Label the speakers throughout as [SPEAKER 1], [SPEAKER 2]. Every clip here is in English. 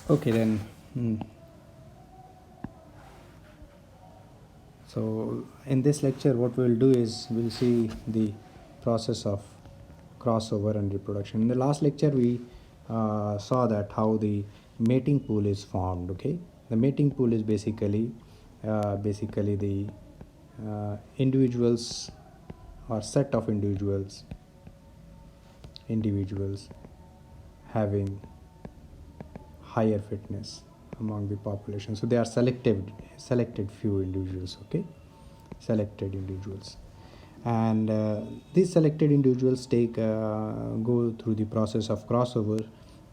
[SPEAKER 1] Okay, then. So in this lecture, what we'll do is we'll see the process of crossover and reproduction. In the last lecture, we saw that how the mating pool is formed. Okay, the mating pool is basically the individuals or set of individuals having higher fitness among the population. So they are selected few individuals. Okay, selected individuals, and these selected individuals go through the process of crossover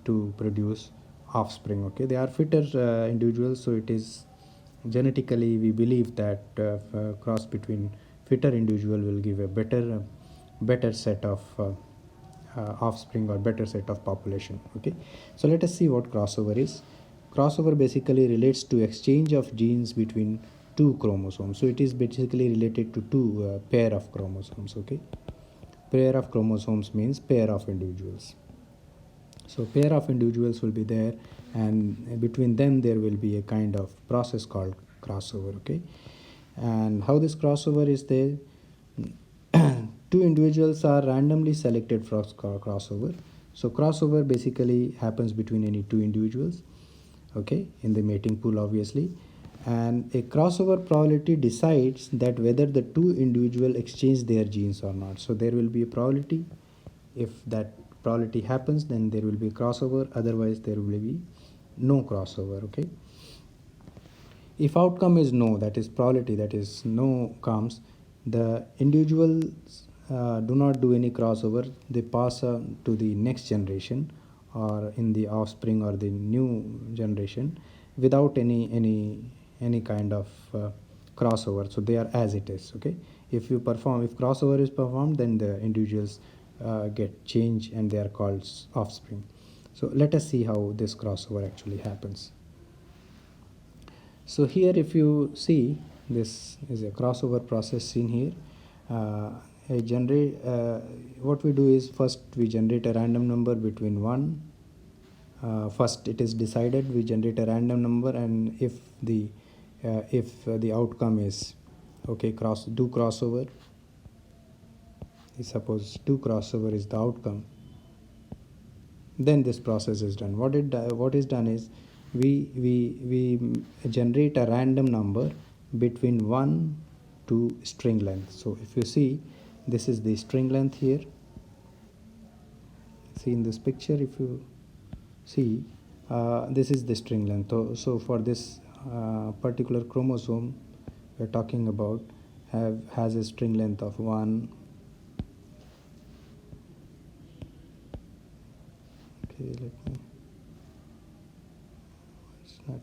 [SPEAKER 1] to produce offspring. Okay, they are fitter individuals, so it is genetically we believe that cross between fitter individual will give a better set of offspring or better set of population. Okay, so let us see what crossover is. Crossover basically relates to exchange of genes between two chromosomes. So it is basically related to two pair of chromosomes. Okay, pair of chromosomes means pair of individuals. So pair of individuals will be there, and between them there will be a kind of process called crossover. Okay, and how this crossover is there, two individuals are randomly selected for crossover. So crossover basically happens between any two individuals, okay, in the mating pool obviously, and a crossover probability decides that whether the two individual exchange their genes or not. So there will be a probability. If that probability happens, then there will be crossover, otherwise there will be no crossover. Okay, if outcome is no, that is probability, that is no comes, the individuals do not do any crossover. They pass to the next generation or in the offspring or the new generation without any kind of crossover. So they are as it is. Okay, if crossover is performed, then the individuals get change and they are called offspring. So let us see how this crossover actually happens. So here if you see, this is a crossover process seen here. What we do is first we generate a random number between 1. First it is decided, we generate a random number, and if the outcome is okay, crossover, suppose do crossover is the outcome, then this process is done. What is done is we generate a random number between 1 to string length. So if you see, this is the string length here. See in this picture, if you see, this is the string length. So for this particular chromosome we're talking about has a string length of 1. Okay, let me, it's not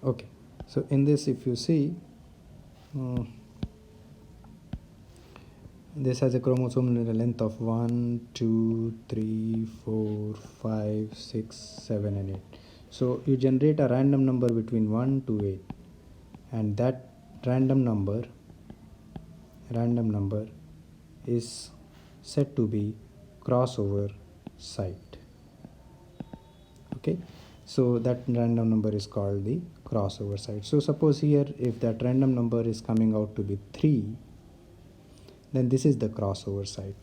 [SPEAKER 1] okay. So in this, if you see, this has a chromosome length of 1, 2, 3, 4, 5, 6, 7 and 8. So you generate a random number between 1 to 8, and that random number is said to be crossover site. Okay, so that random number is called the crossover site. So suppose here, if that random number is coming out to be 3, then this is the crossover site.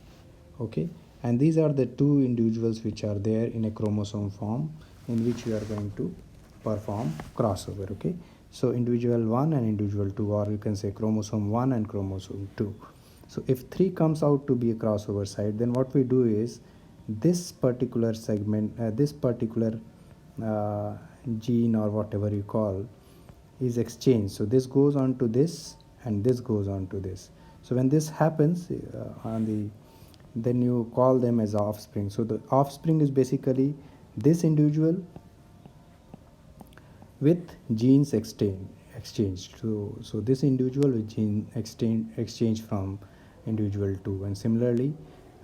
[SPEAKER 1] Okay, and these are the two individuals which are there in a chromosome form in which we are going to perform crossover. Okay, so individual 1 and individual 2, or you can say chromosome 1 and chromosome 2. So if 3 comes out to be a crossover site, then what we do is this particular segment, this particular gene or whatever you call, is exchanged. So this goes on to this and this goes on to this. So when this happens then you call them as offspring. So the offspring is basically this individual with genes exchanged. So this individual with gene exchange from individual 2, and similarly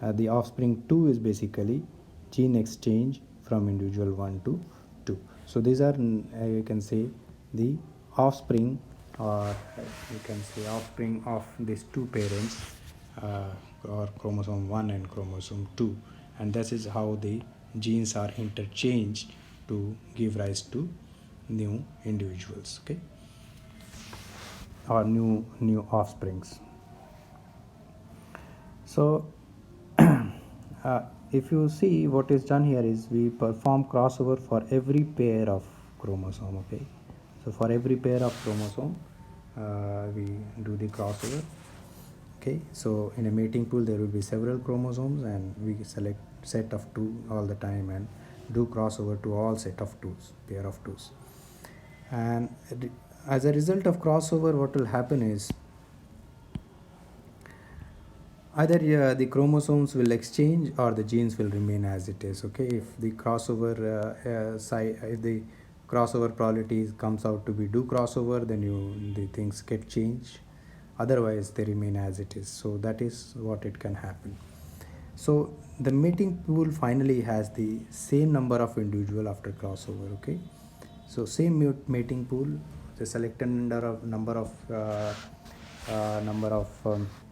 [SPEAKER 1] the offspring 2 is basically gene exchange from individual 1 to 2. So these are you can say the offspring, or you can say offspring of these two parents or chromosome 1 and chromosome 2, and this is how the genes are interchanged to give rise to new individuals, okay, or new offsprings. So if you see, what is done here is we perform crossover for every pair of chromosome, okay. So for every pair of chromosome we do the crossover, okay. So in a mating pool there will be several chromosomes, and we select set of 2 all the time and do crossover to all set of 2s, pair of 2s. And as a result of crossover, what will happen is either the chromosomes will exchange or the genes will remain as it is, okay. If the crossover if the crossover probability comes out to be do crossover, then the things get changed, otherwise they remain as it is. So that is what it can happen. So the mating pool finally has the same number of individual after crossover, okay. So same mating pool, the selected number of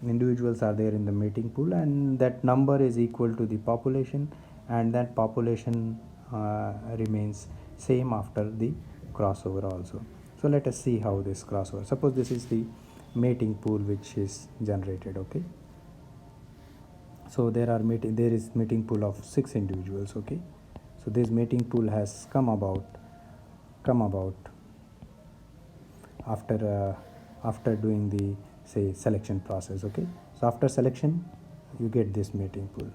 [SPEAKER 1] individuals are there in the mating pool, and that number is equal to the population, and that population remains same after the crossover also. So let us see how this crossover, suppose this is the mating pool which is generated, okay. So there is mating pool of 6 individuals, okay. So this mating pool has come about after doing the, say, selection process, okay. So after selection you get this mating pool.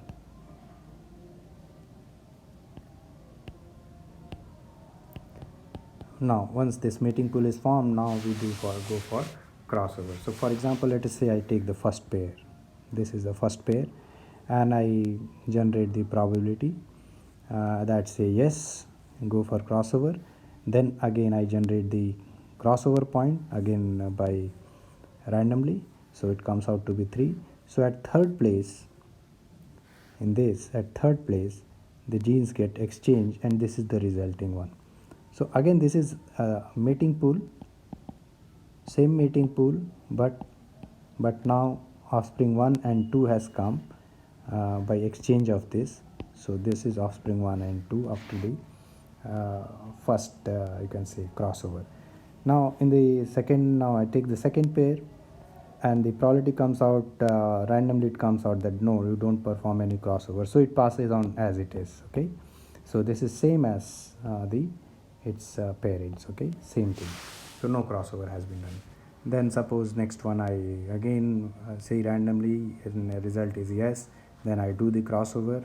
[SPEAKER 1] Now once this mating pool is formed, now we go for crossover. So for example, let us say I take the first pair, this is the first pair, and I generate the probability that say yes, go for crossover. Then again I generate the crossover point again by randomly, so it comes out to be 3. So at third place, the genes get exchanged, and this is the resulting one. So again this is a mating pool, same mating pool, but now offspring 1 and 2 has come by exchange of this. So this is offspring 1 and 2 after the first you can say crossover. Now in the second, now I take the second pair, and the probability comes out randomly, it comes out that no, you don't perform any crossover, so it passes on as it is, okay. So this is same as its parents, okay, same thing. So no crossover has been done. Then suppose next one I again say randomly, and the result is yes, then I do the crossover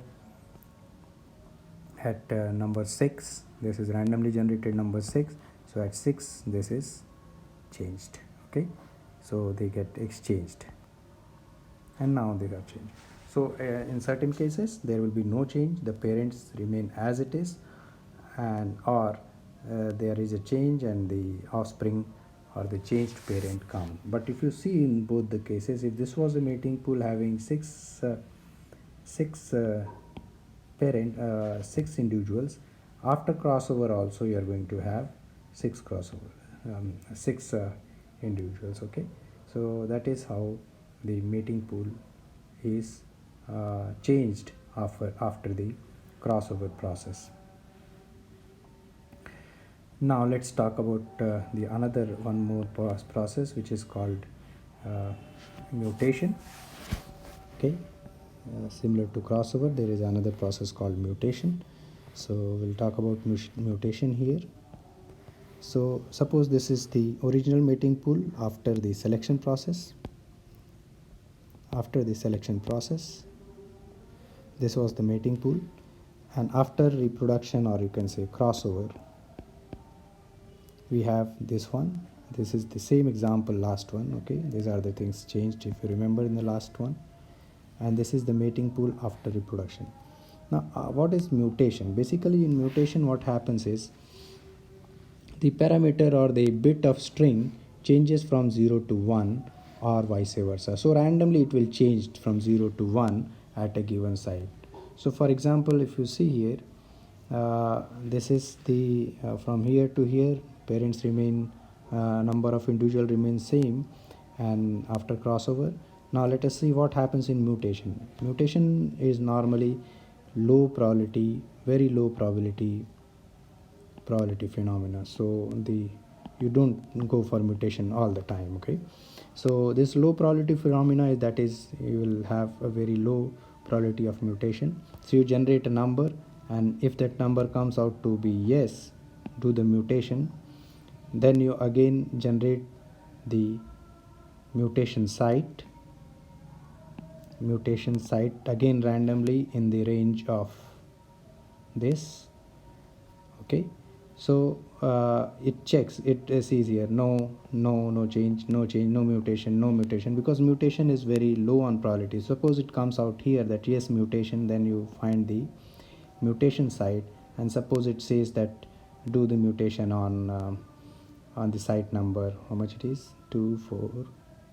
[SPEAKER 1] at number 6. This is randomly generated number 6. So at 6 this is changed, okay. So they get exchanged, and now they got changed. So in certain cases there will be no change, the parents remain as it is, and or there is a change and the offspring or the changed parent come. But if you see in both the cases, if this was a mating pool having six individuals, after crossover also you are going to have 6 individuals, okay. So that is how the mating pool is changed after the crossover process. Now let's talk about the another one more process, which is called mutation, okay. Similar to crossover, there is another process called mutation. So we'll talk about mutation here. So suppose this is the original mating pool after the selection process. This was the mating pool, and after reproduction, or you can say crossover, we have this one. This is the same example, last one, okay. These are the things changed if you remember in the last one. And this is the mating pool after reproduction. Now what is mutation? Basically in mutation what happens is the parameter or the bit of string changes from 0 to 1 or vice versa. So randomly it will change from 0 to 1 at a given site. So for example, if you see here, this is the from here to here, parents remain, number of individual remains same, and after crossover Now let us see what happens in mutation. Mutation is normally low probability, very low probability phenomena. So you don't go for mutation all the time. Okay, so this low probability phenomena is, that is, you will have a very low probability of mutation. So you generate a number, and if that number comes out to be yes, do the mutation, then you again generate the mutation site again randomly in the range of this. Okay, so it checks, it is easier, no change, no mutation, because mutation is very low on probability. Suppose it comes out here that yes, mutation, then you find the mutation site, and suppose it says that do the mutation on the site number, how much it is, 2 4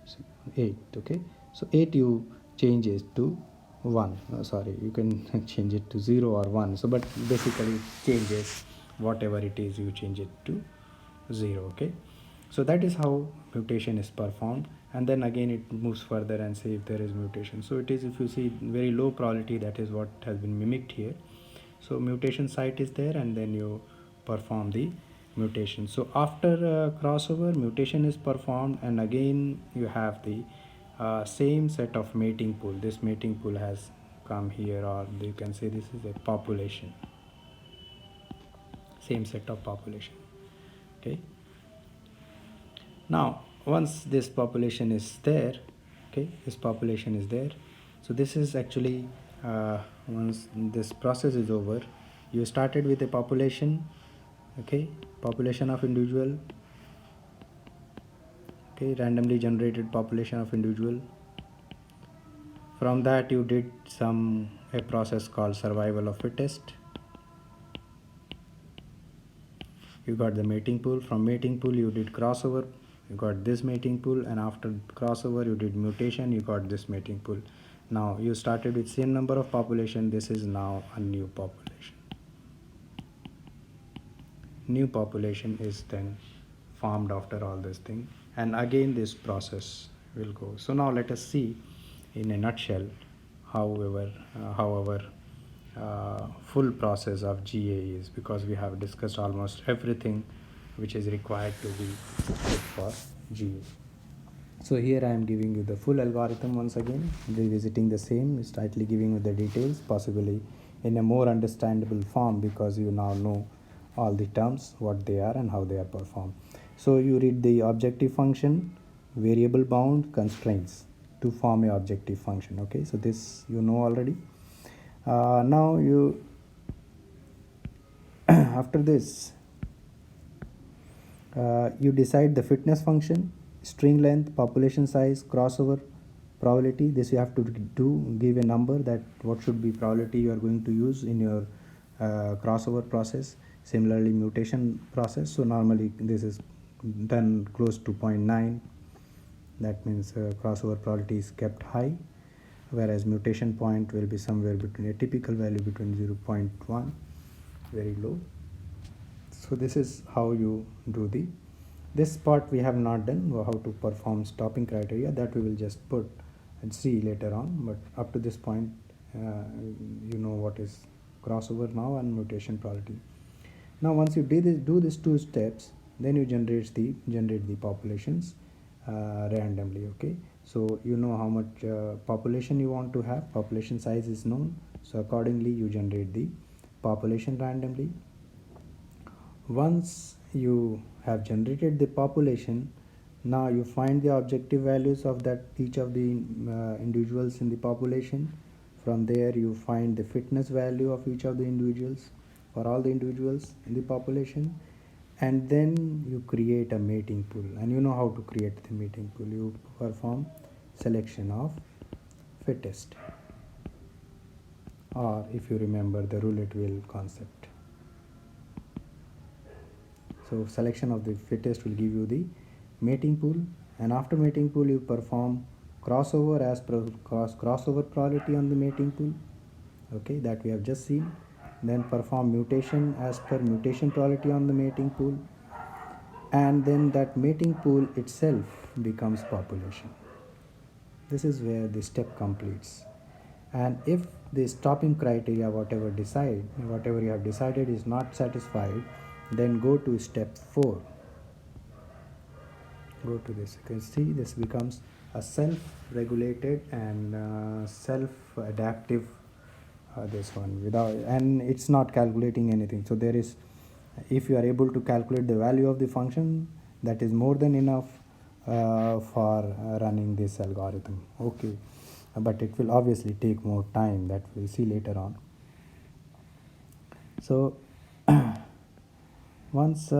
[SPEAKER 1] 6, 8. Okay, so 8 you change it to 1, sorry, you can change it to 0 or 1, so but basically it changes, whatever it is you change it to 0. Okay, so that is how mutation is performed, and then again it moves further and say if there is mutation. So it is, if you see, very low probability, that is what has been mimicked here. So mutation site is there, and then you perform the mutation. So after crossover, mutation is performed, and again you have the same set of mating pool. This mating pool has come here, or you can say this is a population, same set of population. Okay, now once this population is there, okay, this population is there, so this is actually once this process is over, you started with a population, okay, population of individual, okay, randomly generated population of individual. From that you did a process called survival of fittest. You got the mating pool. From mating pool you did crossover, you got this mating pool, and after crossover you did mutation, you got this mating pool. Now you started with same number of population, this is now a new population. New population is then formed after all this thing, and again this process will go. So now let us see in a nutshell how our full process of GA is, because we have discussed almost everything which is required to be good for GA. So here I am giving you the full algorithm once again, revisiting the same, slightly giving you the details, possibly in a more understandable form, because you now know all the terms, what they are and how they are performed. So you read the objective function, variable bound, constraints to form a objective function. Okay, so this you know already. Now you after this you decide the fitness function, string length, population size, crossover probability. This you have to do, give a number that what should be probability you are going to use in your crossover process. Similarly mutation process, so normally this is done close to 0.9, that means crossover probability is kept high, whereas mutation point will be somewhere between a typical value between 0.1, very low. So this is how you do this part we have not done, how to perform stopping criteria, that we will just put and see later on, but up to this point you know what is crossover now and mutation probability. Now once you do these two steps, then you generate the populations randomly. Okay, so you know how much population you want to have, population size is known, so accordingly you generate the population randomly. Once you have generated the population, now you find the objective values of that each of the individuals in the population. From there you find the fitness value of each of the individuals for all the individuals in the population, and then you create a mating pool. And you know how to create the mating pool, you perform selection of fittest, or if you remember the roulette wheel concept. So selection of the fittest will give you the mating pool, and after mating pool you perform crossover as per crossover probability on the mating pool, okay, that we have just seen. Then perform mutation as per mutation probability on the mating pool, and then that mating pool itself becomes population. This is where the step completes. And if the stopping criteria, whatever you have decided is not satisfied, then go to step 4. Go to this. You can see this becomes a self-regulated and self-adaptive, this one, without, and it's not calculating anything. So there is, if you are able to calculate the value of the function, that is more than enough for running this algorithm. Okay, but it will obviously take more time, that we'll see later on. So once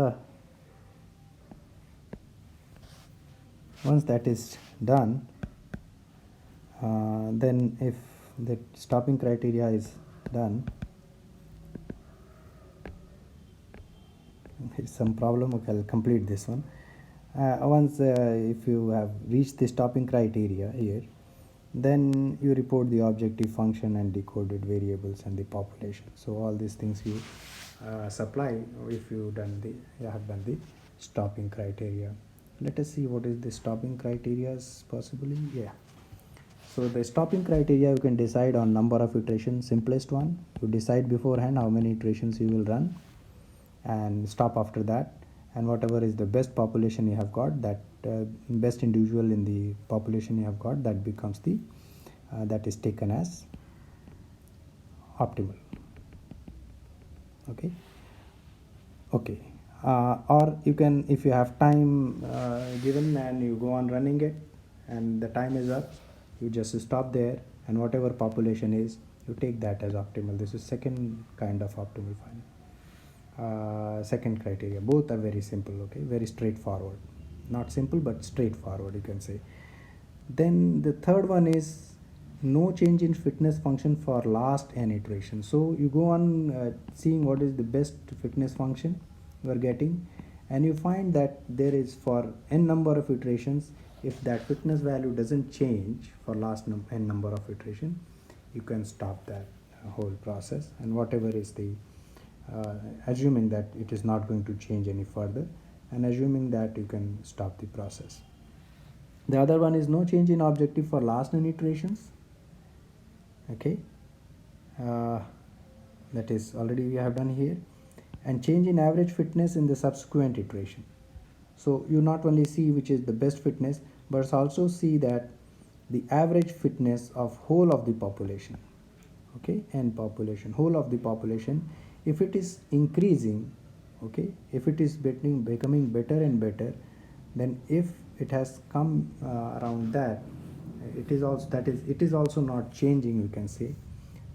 [SPEAKER 1] once that is done, then if the stopping criteria is done, there's some problem. Okay, I'll complete this one. Once if you have reached the stopping criteria here, then you report the objective function and decoded variables and the population. So all these things you supply if you have done the stopping criteria. Let us see what is the stopping criteria possibly. Yeah. So the stopping criteria, you can decide on number of iterations. Simplest one, you decide beforehand how many iterations you will run and stop after that, and whatever is the best population you have got, that best individual in the population you have got, that becomes the that is taken as optimal. Okay. Or you can, if you have time given and you go on running it and the time is up, you just stop there, and whatever population is, you take that as optimal. This is second kind of optimal finding. Second criteria, both are very simple. Okay, very straightforward. Not simple but straightforward, you can say. Then the third one is no change in fitness function for last n iteration. So you go on seeing what is the best fitness function you are getting, and you find that there is, for n number of iterations, if that fitness value doesn't change for last n number of iteration, you can stop that whole process, and whatever is the assuming that it is not going to change any further, and assuming that, you can stop the process. The other one is no change in objective for last n iterations. Okay, that is already we have done here, and change in average fitness in the subsequent iteration. So you not only see which is the best fitness, but also see that the average fitness of whole of the population. Okay, and population, whole of the population, if it is increasing, okay, if it is becoming better and better, then if it has come around that, it is also not changing, you can say,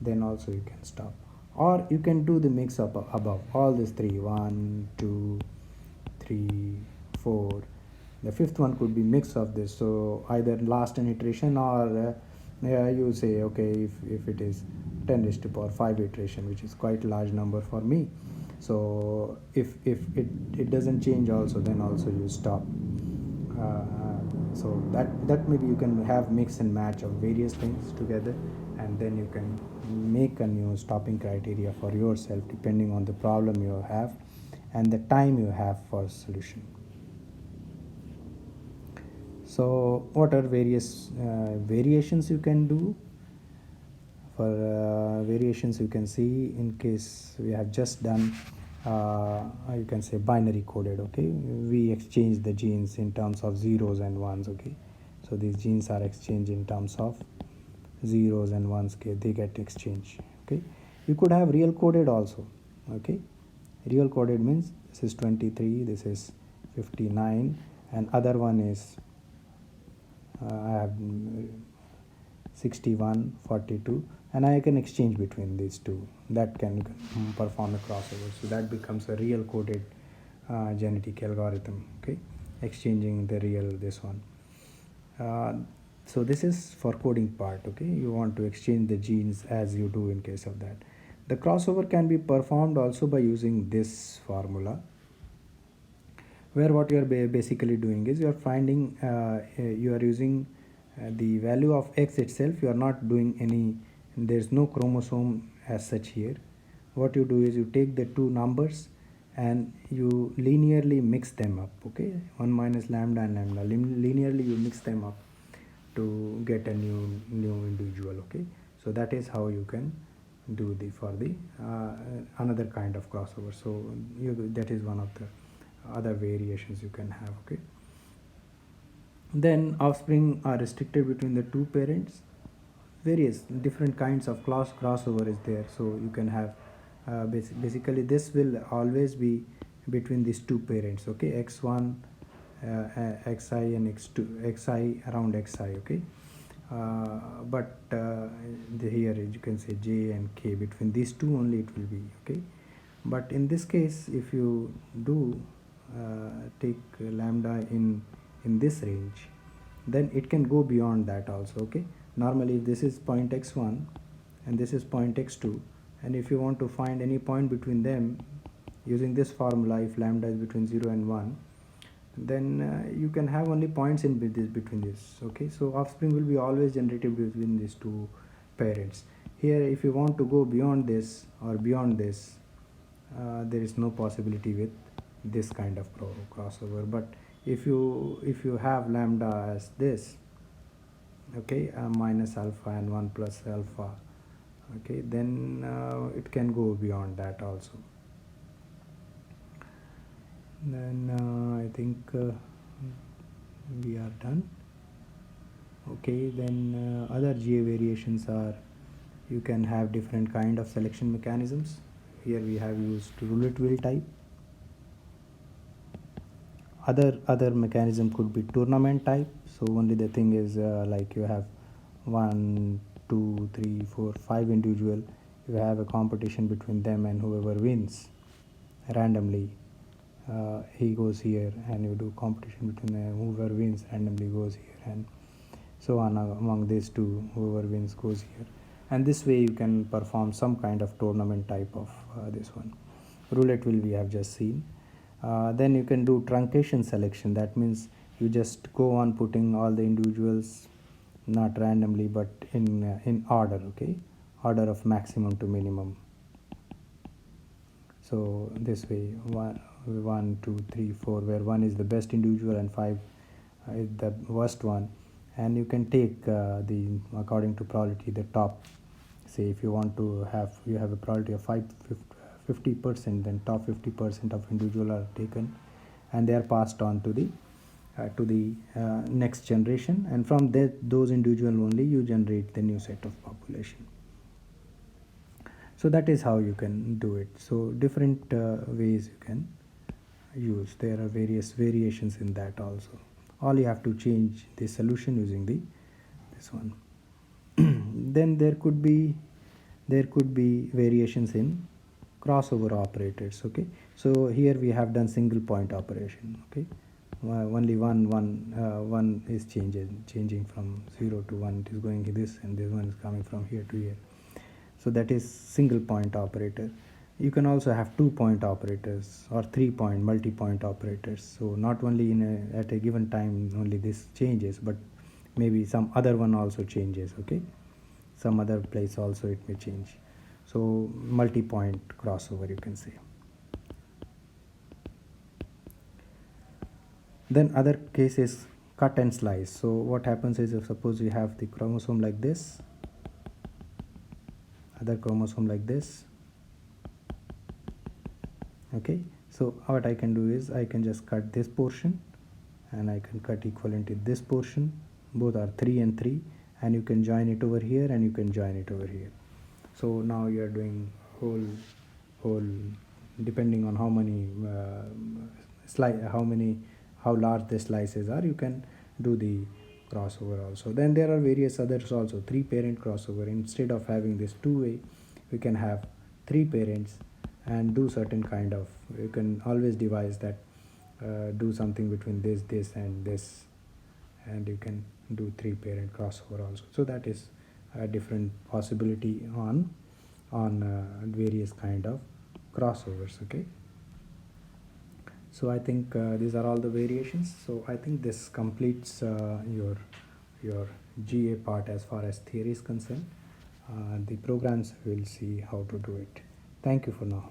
[SPEAKER 1] then also you can stop. Or you can do the mix up above all these three, 1 2 3 4. The fifth one could be mix of this, so either last an iteration, or you say, okay, if it is 10 raised to power 5 iteration, which is quite large number for me, so if it doesn't change also, then also you stop. So that maybe you can have mix and match of various things together, and then you can make a new stopping criteria for yourself depending on the problem you have and the time you have for solution. So what are various variations you can do? For variations, you can see, in case we have just done you can say binary coded. Okay, we exchange the genes in terms of zeros and ones. Okay, so these genes are exchanged in terms of zeros and ones. Okay, they get exchanged. Okay, you could have real coded also. Okay, real coded means this is 23, this is 59, and other one is I have 61, 42, and I can exchange between these two. That can perform a crossover. So that becomes a real coded genetic algorithm. Okay, exchanging the real this one. So this is for coding part. Okay, you want to exchange the genes as you do in case of that. The crossover can be performed also by using this formula, where what you are basically doing is you are finding you are using the value of x itself. You are not doing any, there's no chromosome as such here. What you do is you take the two numbers and you linearly mix them up. Okay, 1 minus lambda and lambda, linearly you mix them up to get a new individual. Okay, so that is how you can do the for the another kind of crossover. So that is one of the other variations you can have. Okay, then offspring are restricted between the two parents. Various different kinds of crossover is there, so you can have basically this will always be between these two parents. Okay, x1 xi and x2 xi around xi. Okay, but here you can say j and k, between these two only it will be. Okay, but in this case if you do take lambda in this range, then it can go beyond that also. Okay, normally if this is point x1 and this is point x2, and if you want to find any point between them using this formula, if lambda is between 0 and 1, then you can have only points in between this. Okay, so offspring will be always generated between these two parents. Here if you want to go beyond this or beyond this, there is no possibility with this kind of crossover. But if you have lambda as this, okay, minus alpha and 1 plus alpha, okay, then it can go beyond that also. Then I think we are done. Okay, then other GA variations are, you can have different kind of selection mechanisms. Here we have used roulette wheel type. Other mechanism could be tournament type. So only the thing is like you have 1 2 3 4 5 individual, you have a competition between them, and whoever wins randomly, he goes here, and you do competition between them. Whoever wins randomly goes here, and so on among these two. Whoever wins goes here, and this way you can perform some kind of tournament type of this one. Roulette wheel we have just seen. Then you can do truncation selection. That means you just go on putting all the individuals not randomly but in order. Okay, order of maximum to minimum. So this way 1 2 3 4, where 1 is the best individual and 5 is the worst one, and you can take the according to probability the top. Say if you want to have, you have a probability of 50%, then top 50% of individual are taken, and they are passed on to the next generation, and from those individual only you generate the new set of population. So that is how you can do it. So different ways you can use. There are various variations in that also. All you have to change the solution using this one. Then there could be variations in crossover operators. Okay, so here we have done single point operation. Okay, only one is changing from 0 to 1. It is going this, and this one is coming from here to here. So that is single point operator. You can also have 2 point operators or 3 point multi-point operators. So not only at a given time only this changes, but maybe some other one also changes. Okay, some other place also it may change. So multi-point crossover you can say. Then other case is cut and slice. So what happens is, if suppose you have the chromosome like this, other chromosome like this. Okay, so what I can do is I can just cut this portion, and I can cut equivalent in this portion. Both are 3 and 3, and you can join it over here, and you can join it over here. So now you are doing whole depending on how many how large the slices are, you can do the crossover also. Then there are various others also. 3 parent crossover. Instead of having this 2-way, we can have 3 parents and do certain kind of, you can always devise that do something between this and this, and you can do 3 parent crossover also. So that is a different possibility on various kind of crossovers. Okay, so I think these are all the variations. So I think this completes your GA part as far as theory is concerned. The programs will see how to do it. Thank you for now.